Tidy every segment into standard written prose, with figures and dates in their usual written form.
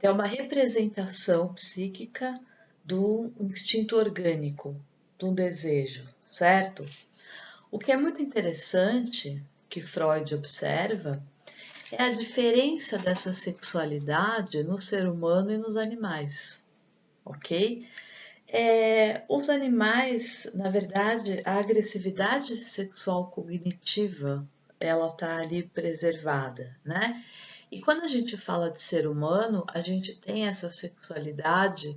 é uma representação psíquica do instinto orgânico, do desejo, certo? O que é muito interessante que Freud observa é a diferença dessa sexualidade no ser humano e nos animais, ok? Os animais, na verdade, a agressividade sexual cognitiva, ela está ali preservada, né? E quando a gente fala de ser humano, a gente tem essa sexualidade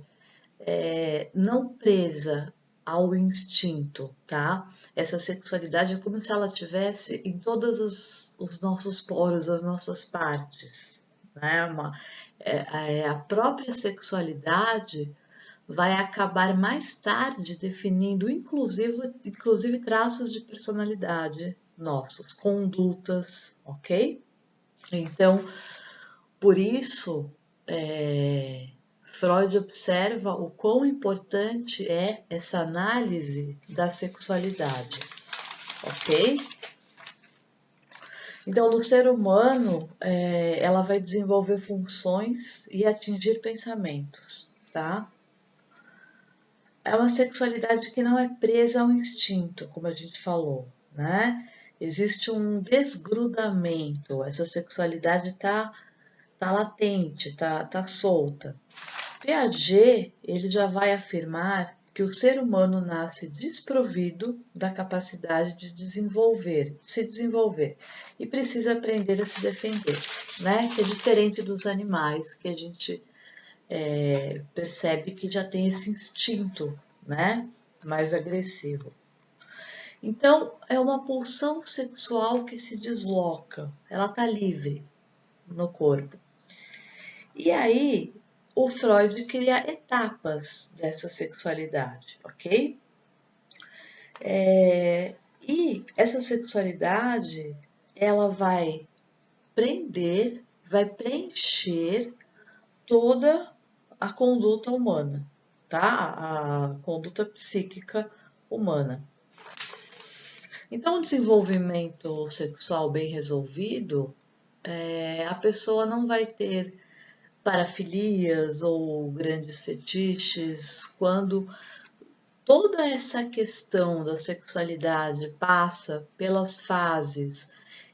não presa ao instinto, tá? Essa sexualidade é como se ela tivesse em todos os nossos poros, as nossas partes, né? A própria sexualidade vai acabar mais tarde definindo, inclusive traços de personalidade nossos, condutas, ok? Então, por isso, Freud observa o quão importante é essa análise da sexualidade, ok? Então, no ser humano, ela vai desenvolver funções e atingir pensamentos, tá? É uma sexualidade que não é presa ao instinto, como a gente falou, né? Existe um desgrudamento, essa sexualidade tá latente, tá solta. Piaget, ele já vai afirmar que o ser humano nasce desprovido da capacidade de se desenvolver e precisa aprender a se defender, né? Que é diferente dos animais que a gente percebe que já tem esse instinto, né? Mais agressivo. Então, é uma pulsão sexual que se desloca, ela está livre no corpo. E aí, o Freud cria etapas dessa sexualidade, ok? E essa sexualidade, ela vai vai preencher toda a conduta humana, tá? A conduta psíquica humana. Então, o desenvolvimento sexual bem resolvido, a pessoa não vai ter parafilias ou grandes fetiches quando toda essa questão da sexualidade passa pelas fases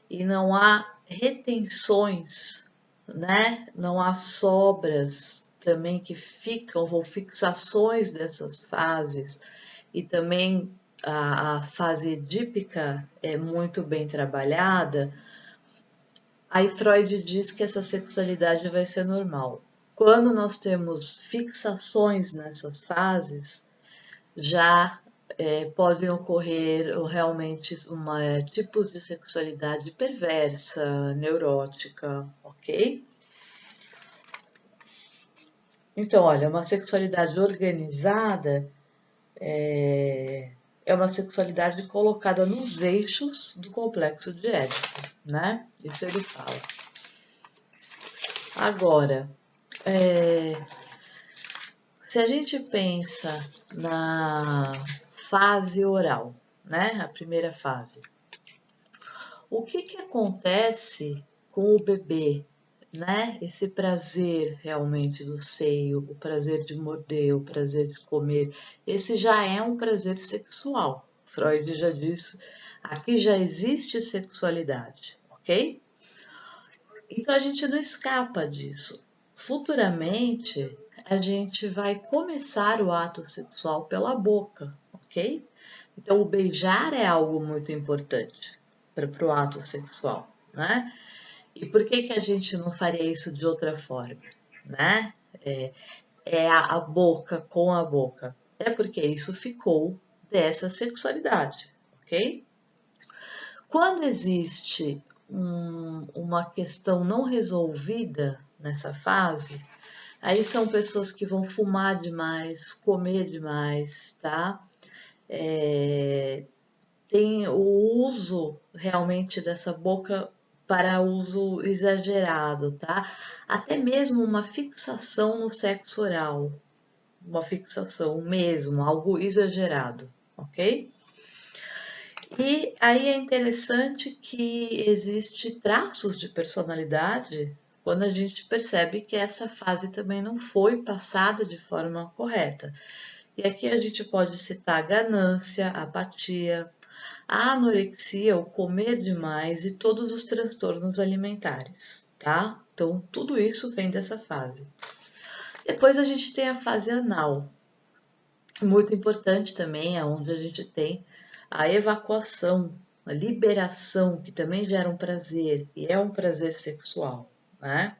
e não há retenções, né? Não há sobras também que ficam ou fixações dessas fases e também a fase edípica é muito bem trabalhada. Aí Freud diz que essa sexualidade vai ser normal. Quando nós temos fixações nessas fases, já podem ocorrer realmente tipos de sexualidade perversa, neurótica, ok? Então, olha, uma sexualidade organizada é uma sexualidade colocada nos eixos do complexo de Édipo, né? Isso ele fala. Agora, se a gente pensa na fase oral, né? A primeira fase. O que acontece com o bebê, né? Esse prazer realmente do seio, o prazer de morder, o prazer de comer, esse já é um prazer sexual. Freud já disse, aqui já existe sexualidade, ok? Então a gente não escapa disso. Futuramente, a gente vai começar o ato sexual pela boca, ok? Então o beijar é algo muito importante para o ato sexual, né? E por que a gente não faria isso de outra forma, né? É a boca com a boca. É porque isso ficou dessa sexualidade, ok? Quando existe uma questão não resolvida nessa fase, aí são pessoas que vão fumar demais, comer demais, tá? Tem o uso realmente dessa boca para uso exagerado, tá? Até mesmo uma fixação no sexo oral, uma fixação mesmo, algo exagerado, ok? E aí é interessante que existe traços de personalidade quando a gente percebe que essa fase também não foi passada de forma correta. E aqui a gente pode citar a ganância, a apatia, a anorexia, o comer demais e todos os transtornos alimentares, tá? Então, tudo isso vem dessa fase. Depois a gente tem a fase anal, muito importante também, é onde a gente tem a evacuação, a liberação, que também gera um prazer, e é um prazer sexual, né?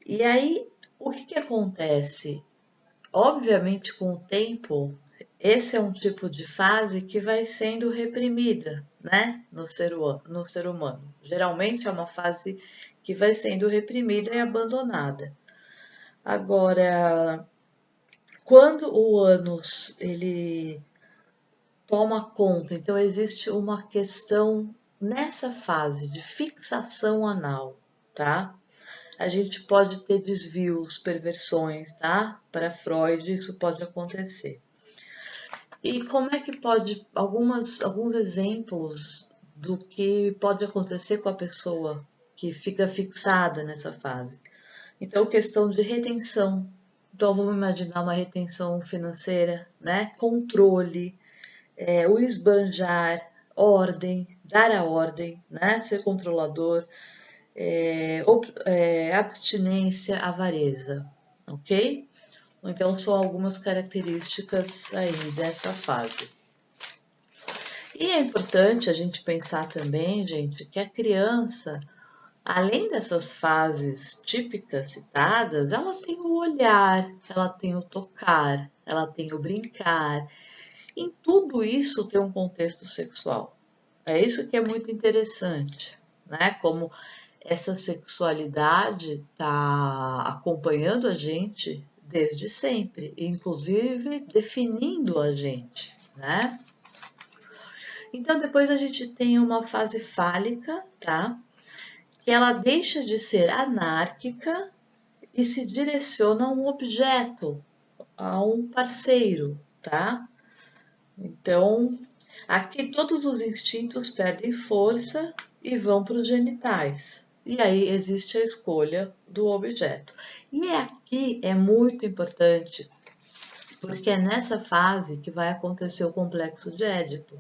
E aí, o que acontece? Obviamente, com o tempo, esse é um tipo de fase que vai sendo reprimida, né, no ser humano. Geralmente é uma fase que vai sendo reprimida e abandonada. Agora, quando o ânus ele toma conta, então existe uma questão nessa fase de fixação anal, tá? A gente pode ter desvios, perversões, tá? Para Freud, isso pode acontecer. E como é que pode, alguns exemplos do que pode acontecer com a pessoa que fica fixada nessa fase? Então, questão de retenção. Então, vamos imaginar uma retenção financeira, né? Controle, o esbanjar, ordem, dar a ordem, né? Ser controlador, abstinência, avareza, ok? Então, são algumas características aí dessa fase. E é importante a gente pensar também, gente, que a criança, além dessas fases típicas citadas, ela tem o olhar, ela tem o tocar, ela tem o brincar. Em tudo isso tem um contexto sexual. É isso que é muito interessante, né? Como essa sexualidade está acompanhando a gente desde sempre, inclusive definindo a gente, né? Então depois a gente tem uma fase fálica, tá? Que ela deixa de ser anárquica e se direciona a um objeto, a um parceiro, tá? Então, aqui todos os instintos perdem força e vão para os genitais. E aí existe a escolha do objeto. E aqui é muito importante, porque é nessa fase que vai acontecer o complexo de Édipo,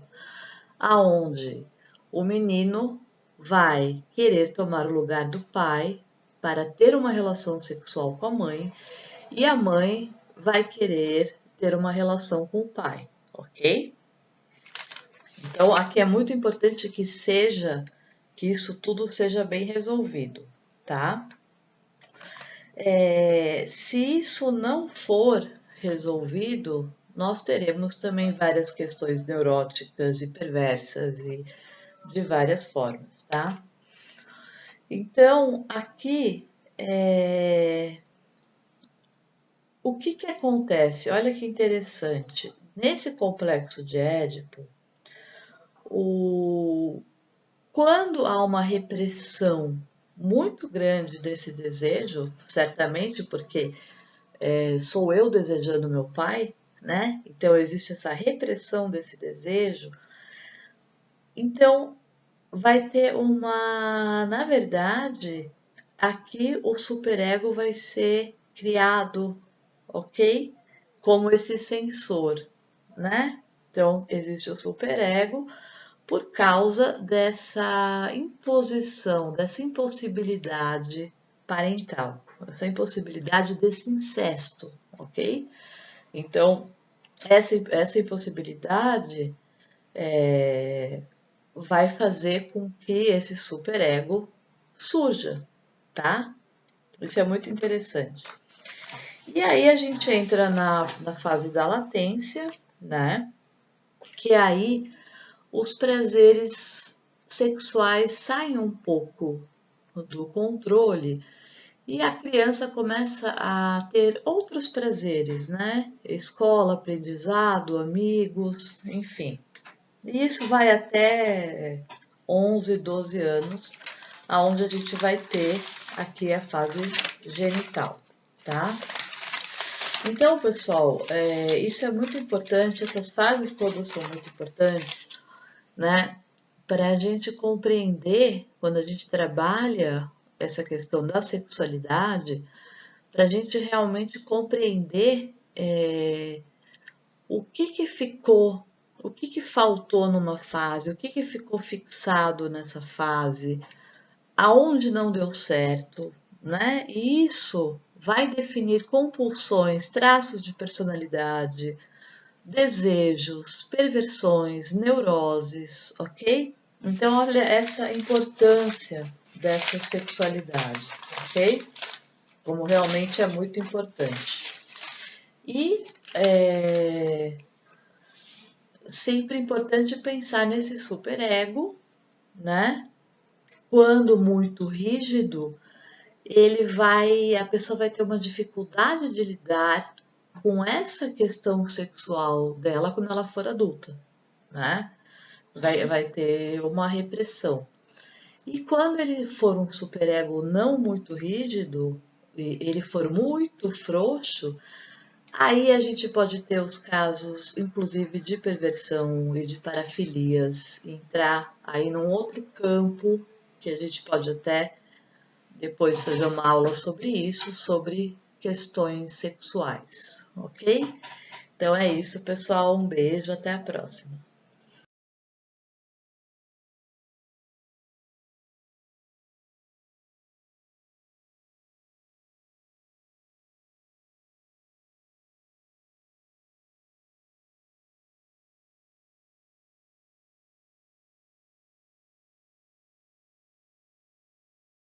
aonde o menino vai querer tomar o lugar do pai para ter uma relação sexual com a mãe e a mãe vai querer ter uma relação com o pai, ok? Então, aqui é muito importante que isso tudo seja bem resolvido, tá? Se isso não for resolvido, nós teremos também várias questões neuróticas e perversas e de várias formas, tá? Então, aqui, o que acontece? Olha que interessante. Nesse complexo de Édipo, quando há uma repressão muito grande desse desejo, certamente porque sou eu desejando meu pai, né? Então existe essa repressão desse desejo. Então vai ter na verdade, aqui o superego vai ser criado, ok? Como esse sensor, né? Então existe o superego por causa dessa imposição, dessa impossibilidade parental, essa impossibilidade desse incesto, ok? Então, essa impossibilidade vai fazer com que esse superego surja, tá? Isso é muito interessante. E aí a gente entra na fase da latência, né? Que aí os prazeres sexuais saem um pouco do controle e a criança começa a ter outros prazeres, né? Escola, aprendizado, amigos, enfim. E isso vai até 11, 12 anos, aonde a gente vai ter aqui a fase genital, tá? Então, pessoal, isso é muito importante, essas fases todas são muito importantes, né? para a gente compreender, quando a gente trabalha essa questão da sexualidade, para a gente realmente compreender o que ficou, o que faltou numa fase, o que ficou fixado nessa fase, aonde não deu certo, né? E isso vai definir compulsões, traços de personalidade, desejos, perversões, neuroses, ok? Então, olha essa importância dessa sexualidade, ok? Como realmente é muito importante. E sempre importante pensar nesse superego, né? Quando muito rígido, a pessoa vai ter uma dificuldade de lidar com essa questão sexual dela quando ela for adulta, né? Vai ter uma repressão. E quando ele for um superego não muito rígido, e ele for muito frouxo, aí a gente pode ter os casos, inclusive, de perversão e de parafilias, entrar aí num outro campo que a gente pode até depois fazer uma aula sobre isso, sobre questões sexuais, ok? Então é isso, pessoal. Um beijo, até a próxima.